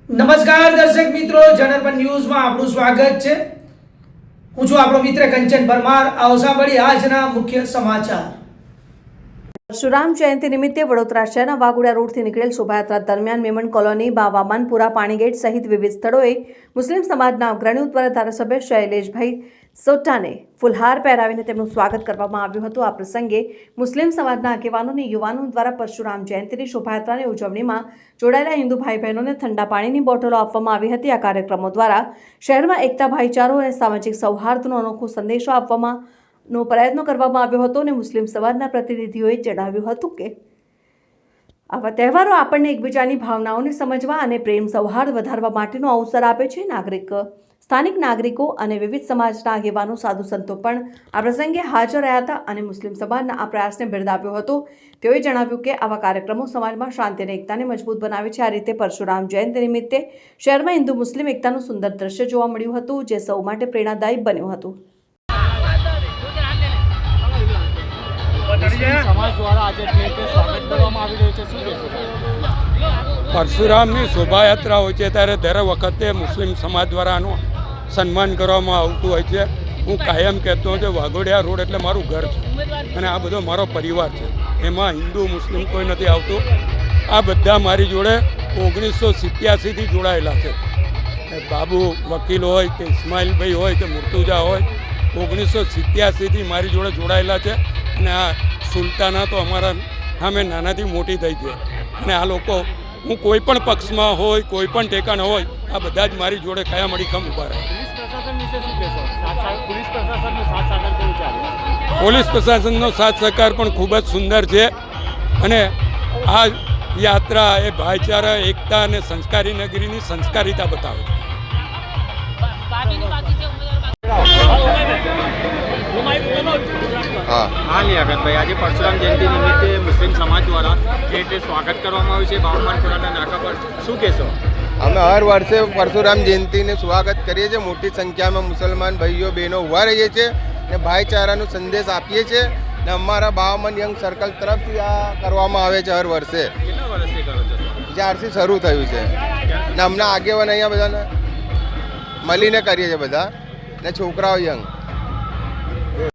નમસ્કાર દર્શક મિત્રો, જનરપન ન્યૂઝમાં આપનું સ્વાગત છે। હું છું આપણો મિત્ર કંચન પરમાર। આવો સાંભળીએ આજના મુખ્ય સમાચાર। પરશુરામ જયંતિ નિમિત્તે વડોદરા શહેરના વાઘોડિયા રોડથી નીકળેલ શોભાયાત્રા દરમિયાન મેમન કોલોની, વામનપુરા, પાણીગેટ સહિત વિવિધ સ્થળોએ મુસ્લિમ સમાજના અગ્રણીઓ દ્વારા ધારાસભ્ય શૈલેષભાઈ સોટાને ફુલહાર પહેરાવીને તેમનું સ્વાગત કરવામાં આવ્યું હતું। આ પ્રસંગે મુસ્લિમ સમાજના આગેવાનો અને યુવાનો દ્વારા પરશુરામ જયંતિની શોભાયાત્રાની ઉજવણીમાં જોડાયેલા હિન્દુ ભાઈ બહેનોને ઠંડા પાણીની બોટલો આપવામાં આવી હતી। આ કાર્યક્રમો દ્વારા શહેરમાં એકતા, ભાઈચારો અને સામાજિક સૌહાર્દનો અનોખો સંદેશો આપવાનો પ્રયત્ન કરવામાં આવ્યો હતો અને મુસ્લિમ સમાજના પ્રતિનિધિઓએ જણાવ્યું હતું કે આવા તહેવારો આપણને એકબીજાની ભાવનાઓને સમજવા અને પ્રેમ સૌહાર્દ વધારવા માટેનો અવસર આપે છે। સ્થાનિક નાગરિકો અને વિવિધ સમાજના આગેવાનો, સાધુ સંતો પણ આ પ્રસંગે હાજર રહ્યા હતા અને મુસ્લિમ સમાજના આ પ્રયાસને બિરદાવ્યો હતો। તેઓએ જણાવ્યું કે આવા કાર્યક્રમો સમાજમાં શાંતિ અને એકતાને મજબૂત બનાવે છે। આ રીતે પરશુરામ જયંતિ નિમિત્તે શહેરમાં હિન્દુ મુસ્લિમ એકતાનું સુંદર દ્રશ્ય જોવા મળ્યું હતું, જે સૌ માટે પ્રેરણાદાયી બન્યું હતું। પરશુરામની શોભાયાત્રા હોય છે ત્યારે દર વખતે મુસ્લિમ સમાજ દ્વારા આનું સન્માન કરવામાં આવતું હોય છે। હું કાયમ કહેતો હોઉં છું, વાઘોડિયા રોડ એટલે મારું ઘર છે અને આ બધો મારો પરિવાર છે। એમાં હિન્દુ મુસ્લિમ કોઈ નથી આવતું। આ બધા મારી જોડે 1987થી જોડાયેલા છે। બાબુ વકીલ હોય કે ઇસ્માઇલભાઈ હોય કે મુર્તુજા હોય, 1987થી મારી જોડે જોડાયેલા છે અને આ સુલતાના તો અમારા સામે નાનાથી મોટી થઈ છે અને આ લોકો, હું કોઈ પણ પક્ષમાં હોય, કોઈ પણ ઠેકાણે હોય, આ બધા જ મારી જોડે કયા મડીખમ ઊભા રહે। પોલીસ પ્રશાસનનો સાથ સહકાર પણ ખૂબ જ સુંદર છે અને આ યાત્રા એ ભાઈચારા, એકતા અને સંસ્કારી નગરીની સંસ્કારિતા બતાવે છે। હા લિયાકતભાઈ, આજે પરશુરામ જયંતિ નિમિત્તે મુસ્લિમ સમાજ દ્વારા જે સ્વાગત કરવામાં આવ્યું છે વામનપુરાના નાકા પર, શું કહેશો? અમે હર વર્ષે પરશુરામ જયંતિનું સ્વાગત કરીએ છીએ। મોટી સંખ્યામાં મુસલમાન ભાઈઓ બહેનો ઉભા રહીએ છીએ અને ભાઈચારાનો સંદેશ આપીએ છીએ અને અમારા 52 યંગ સર્કલ તરફથી આ કરવામાં આવે છે હર વર્ષે। કેટલા વર્ષથી કરો છો? જ્યારથી શરૂ થયું છે ને અમને આગેવાન અહીંયા બધાને મળીને કરીએ છીએ બધા ને છોકરાઓ યંગ।